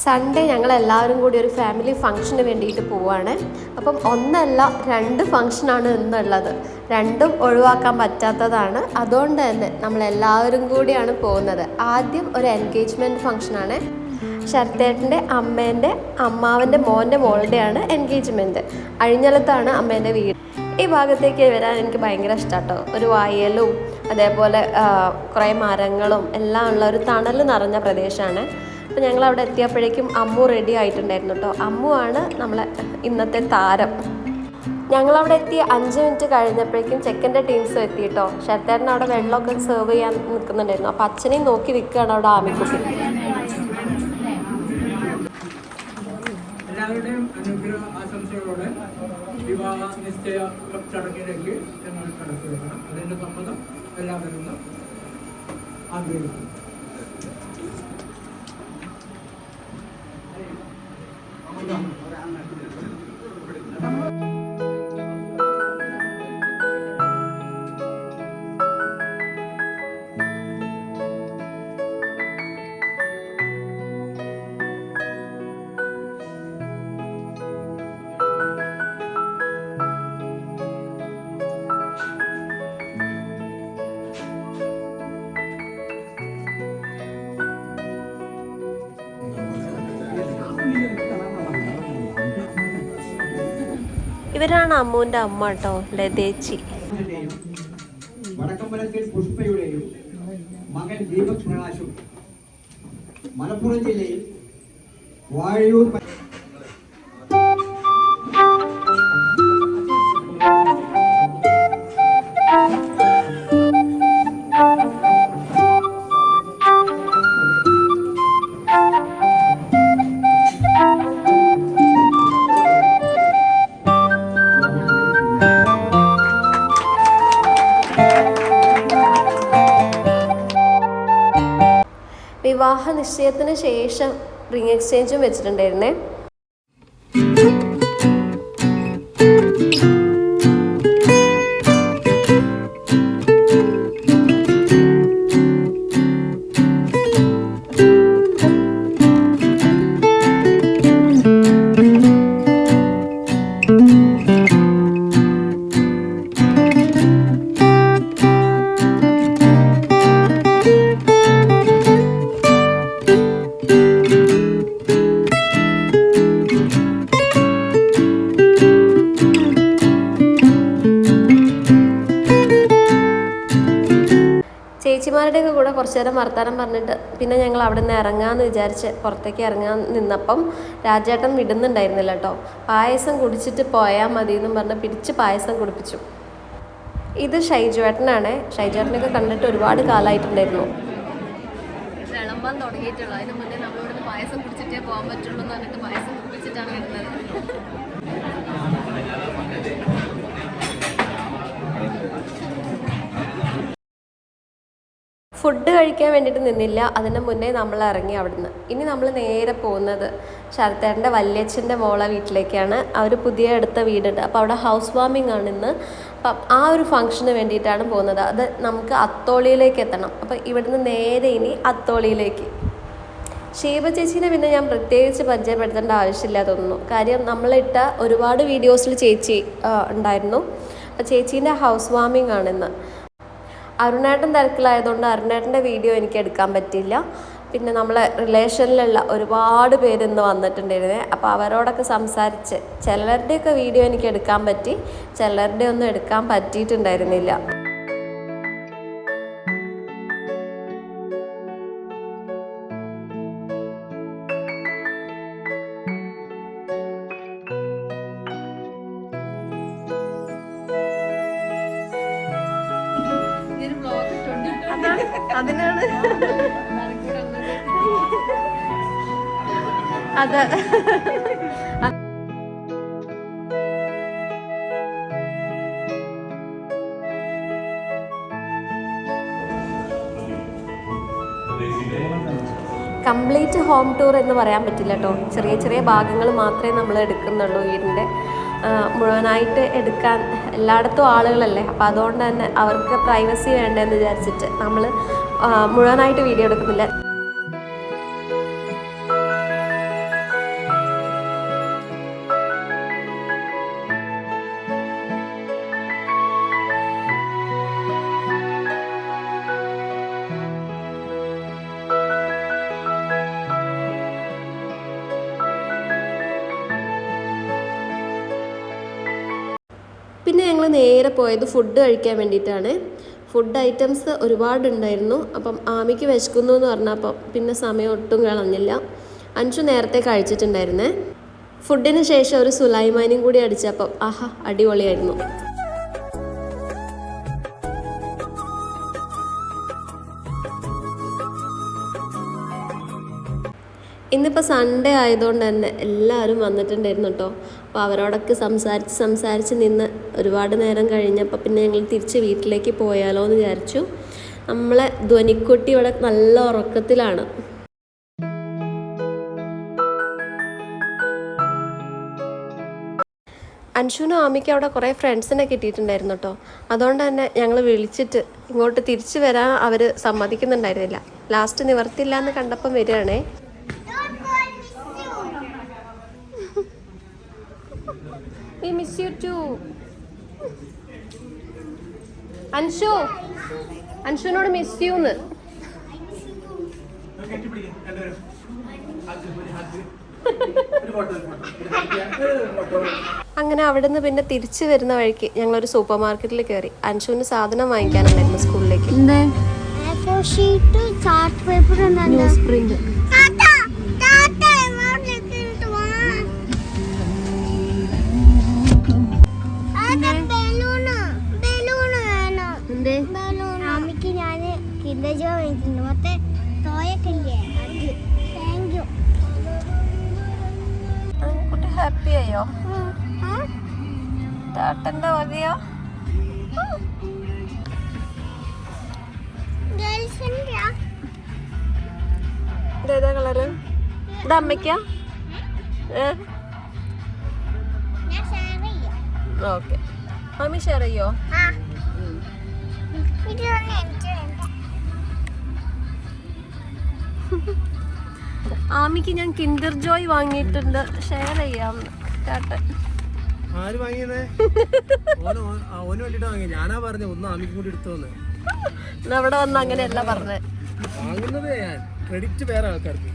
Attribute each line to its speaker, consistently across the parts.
Speaker 1: Sunday ഞങ്ങളെല്ലാവരും കൂടി ഒരു ഫാമിലി ഫംഗ്ഷന് വേണ്ടിയിട്ട് പോവുകയാണ്. അപ്പം ഒന്നല്ല 2 ഫംഗ്ഷനാണ് ഇന്നുള്ളത്. രണ്ടും ഒഴിവാക്കാൻ പറ്റാത്തതാണ്. അതുകൊണ്ട് തന്നെ നമ്മളെല്ലാവരും കൂടിയാണ് പോകുന്നത്. ആദ്യം ഒരു എൻഗേജ്മെൻറ്റ് ഫംഗ്ഷനാണ്. ശരത്തേട്ടൻ്റെ അമ്മേൻ്റെ അമ്മാവൻ്റെ മോൻ്റെ മോളുടെയാണ് എൻഗേജ്മെൻറ്റ്. അഴിഞ്ഞലത്താണ് അമ്മേൻ്റെ വീട്. ഈ ഭാഗത്തേക്ക് വരാൻ എനിക്ക് ഭയങ്കര ഇഷ്ടമാട്ടോ. ഒരു വയലും അതേപോലെ കുറേ മരങ്ങളും എല്ലാം ഉള്ള ഒരു തണൽ നിറഞ്ഞ പ്രദേശമാണ്. അപ്പോൾ ഞങ്ങളവിടെ എത്തിയപ്പോഴേക്കും അമ്മു റെഡി ആയിട്ടുണ്ടായിരുന്നു കേട്ടോ. അമ്മു ആണ് നമ്മളെ ഇന്നത്തെ താരം. ഞങ്ങളവിടെ എത്തി 5 മിനിറ്റ് കഴിഞ്ഞപ്പോഴേക്കും ചെക്കൻ്റെ ടീംസ് എത്തി കേട്ടോ. ശരത്തേട്ടൻ അവിടെ വെള്ളമൊക്കെ സെർവ് ചെയ്യാൻ നിൽക്കുന്നുണ്ടായിരുന്നു. അപ്പോൾ അച്ഛനെയും നോക്കി നിൽക്കുകയാണ് അവിടെ ആമിക്കുട്ടി.
Speaker 2: എല്ലാവരുടെയും അനുഗ്രഹ ആശംസകളോടെ വിവാഹ നിശ്ചയ ചടങ്ങിലേക്ക് ഞങ്ങൾ കടക്കുകയാണ്. അതിൻ്റെ സമ്മതം എല്ലാവരും ആഗ്രഹിക്കുന്നു.
Speaker 1: ഇവരാണ് അമ്മുവിൻ്റെ അമ്മ കേട്ടോ, ലതേച്ചി.
Speaker 3: വടക്കമ്പലത്തിൽ പുഷ്പയുടെയും മകൻ ദീപക് പ്രകാശും മലപ്പുറം ജില്ലയിൽ വാഴയൂർ
Speaker 1: വിവാഹ നിശ്ചയത്തിന് ശേഷം റിംഗ് എക്സ്ചേഞ്ചും വെച്ചിട്ടുണ്ടായിരുന്നേ. ചേച്ചിമാരുടെയൊക്കെ കൂടെ കുറച്ച് നേരം വർത്താനം പറഞ്ഞിട്ട് പിന്നെ ഞങ്ങൾ അവിടെ നിന്ന് ഇറങ്ങാമെന്ന് വിചാരിച്ച് പുറത്തേക്ക് ഇറങ്ങാൻ നിന്നപ്പം രാജേട്ടൻ വിടുന്നുണ്ടായിരുന്നില്ല കേട്ടോ. പായസം കുടിച്ചിട്ട് പോയാൽ മതി എന്നും പറഞ്ഞ് പിടിച്ച് പായസം കുടിപ്പിച്ചു. ഇത് ഷൈജുവേട്ടനാണ്. ഷൈജുവേട്ടനൊക്കെ കണ്ടിട്ട് ഒരുപാട് കാലമായിട്ടുണ്ടായിരുന്നു. വിളമ്പാൻ തുടങ്ങിയിട്ടുള്ളൂ. അതിന് മുന്നേ നമ്മളിവിടുന്ന് പായസം കുടിച്ചിട്ടേ പോകാൻ പറ്റുള്ളൂ എന്ന് പറഞ്ഞിട്ട് പായസം കുടിപ്പിച്ചിട്ടാണ് കിട്ടുന്നത്. ഫുഡ് കഴിക്കാൻ വേണ്ടിയിട്ട് നിന്നില്ല. അതിന് മുന്നേ നമ്മൾ ഇറങ്ങി അവിടുന്ന്. ഇനി നമ്മൾ നേരെ പോകുന്നത് ശരത്തേട്ടൻ്റെ വല്യച്ഛൻ്റെ മോളെ വീട്ടിലേക്കാണ്. അവർ പുതിയ എടുത്ത വീടുണ്ട്. അപ്പോൾ അവിടെ ഹൗസ് വാമിംഗ് ആണ് ഇന്ന്. അപ്പം ആ ഒരു ഫംഗ്ഷന് വേണ്ടിയിട്ടാണ് പോകുന്നത്. അത് നമുക്ക് അത്തോളിയിലേക്ക് എത്തണം. അപ്പോൾ ഇവിടുന്ന് നേരെ ഇനി അത്തോളിയിലേക്ക്. ഷീബ ചേച്ചീനെ പിന്നെ ഞാൻ പ്രത്യേകിച്ച് പരിചയപ്പെടുത്തേണ്ട ആവശ്യമില്ല തോന്നുന്നു. കാര്യം നമ്മളിട്ട ഒരുപാട് വീഡിയോസിൽ ചേച്ചി ഉണ്ടായിരുന്നു. അപ്പോൾ ചേച്ചീൻ്റെ ഹൗസ് വാമിംഗ് ആണിന്ന്. അരുണേട്ടൻ തിരക്കിലായതുകൊണ്ട് അരുണേട്ടൻ്റെ വീഡിയോ എനിക്ക് എടുക്കാൻ പറ്റിയില്ല. പിന്നെ നമ്മളെ റിലേഷനിലുള്ള ഒരുപാട് പേര് ഇന്ന് വന്നിട്ടുണ്ടായിരുന്നേ. അപ്പോൾ അവരോടൊക്കെ സംസാരിച്ച് ചിലരുടെയൊക്കെ വീഡിയോ എനിക്ക് എടുക്കാൻ പറ്റി, ചിലരുടെ ഒന്നും എടുക്കാൻ പറ്റിയിട്ടുണ്ടായിരുന്നില്ല. അതിനാണ് അതെ. കംപ്ലീറ്റ് ഹോം ടൂർ എന്ന് പറയാൻ പറ്റില്ല കേട്ടോ. ചെറിയ ചെറിയ ഭാഗങ്ങൾ മാത്രമേ നമ്മൾ എടുക്കുന്നുള്ളൂ. വീടിൻ്റെ മുഴുവനായിട്ട് എടുക്കാൻ എല്ലായിടത്തും ആളുകളല്ലേ. അപ്പോൾ അതുകൊണ്ട് തന്നെ അവർക്ക് പ്രൈവസി വേണ്ടെന്ന് വിചാരിച്ചിട്ട് നമ്മൾ മുഴുവനായിട്ട് വീഡിയോ എടുക്കുന്നില്ല. പിന്നെ ഞങ്ങൾ നേരെ പോയത് ഫുഡ് കഴിക്കാൻ വേണ്ടിയിട്ടാണ്. ഫുഡ് ഐറ്റംസ് ഒരുപാടുണ്ടായിരുന്നു. അപ്പം ആമിക്ക് വിശക്കുന്നു എന്ന് പറഞ്ഞപ്പോൾ പിന്നെ സമയം ഒട്ടും കളഞ്ഞില്ല. അൻഷു നേരത്തെ കഴിച്ചിട്ടുണ്ടായിരുന്നേ. ഫുഡിന് ശേഷം ഒരു സുലൈമാനിയും കൂടി അടിച്ചപ്പം ആഹാ അടിപൊളിയായിരുന്നു. ഇന്നിപ്പോൾ സൺഡേ ആയതുകൊണ്ട് തന്നെ എല്ലാവരും വന്നിട്ടുണ്ടായിരുന്നു കേട്ടോ. അപ്പോൾ അവരോടൊക്കെ സംസാരിച്ച് നിന്ന് ഒരുപാട് നേരം കഴിഞ്ഞപ്പോൾ പിന്നെ ഞങ്ങൾ തിരിച്ച് വീട്ടിലേക്ക് പോയാലോ എന്ന് വിചാരിച്ചു. നമ്മളെ ധ്വനിക്കുട്ടി ഇവിടെ നല്ല ഉറക്കത്തിലാണ്. അൻഷുനും ആമിക്കും അവിടെ കുറേ ഫ്രണ്ട്സിനെ കിട്ടിയിട്ടുണ്ടായിരുന്നു കേട്ടോ. അതുകൊണ്ട് തന്നെ ഞങ്ങൾ വിളിച്ചിട്ട് ഇങ്ങോട്ട് തിരിച്ചു വരാൻ അവർ സമ്മതിക്കുന്നുണ്ടായിരുന്നില്ല. ലാസ്റ്റ് നിവർത്തില്ല എന്ന് കണ്ടപ്പം വരികയാണേ. We miss you too. അൻഷുനോട് മിസ് യൂന്ന്. അങ്ങനെ അവിടെ നിന്ന് പിന്നെ തിരിച്ചു വരുന്ന വഴിക്ക് ഞങ്ങളൊരു സൂപ്പർ മാർക്കറ്റിൽ കയറി. അൻഷുവിന് സാധനം വാങ്ങിക്കാനുണ്ടായിരുന്നു സ്കൂളിലേക്ക്. News print. ഹാപ്പി ആയോ? താട്ടന്റെ വകയോ? ഇതേതാ കളറ്? ഇത് അമ്മയ്ക്കാ? ഓക്കെ. മമ്മി ഷെയർ ചെയ്യോ? ആമിക്ക് ഞാൻ കിൻഡർ ജോയ് വാങ്ങിയിട്ടുണ്ട്, ഷെയർ ചെയ്യാമെന്ന്. കാട്ടെ.
Speaker 4: ആര് വാങ്ങിയതേ? ഓന് വേണ്ടിട്ട് വാങ്ങി. ഞാനാ പറഞ്ഞ ഒന്ന് ആമിക്കും കൂടി എടുത്തോന്ന്.
Speaker 1: അവിടെ വന്ന് അങ്ങനെയല്ല പറഞ്ഞേ.
Speaker 4: വാങ്ങുന്നത് ഞാൻ, ക്രെഡിറ്റ് വേറെ ആൾക്കാർക്ക്.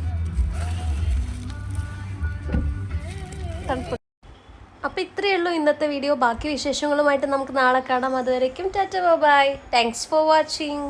Speaker 1: അപ്പൊ ഇത്രയേ ഉള്ളൂ ഇന്നത്തെ വീഡിയോ. ബാക്കി വിശേഷങ്ങളുമായിട്ട് നമുക്ക് നാളെ കാണാം. അതുവരേക്കും Tata by. Thanks for watching.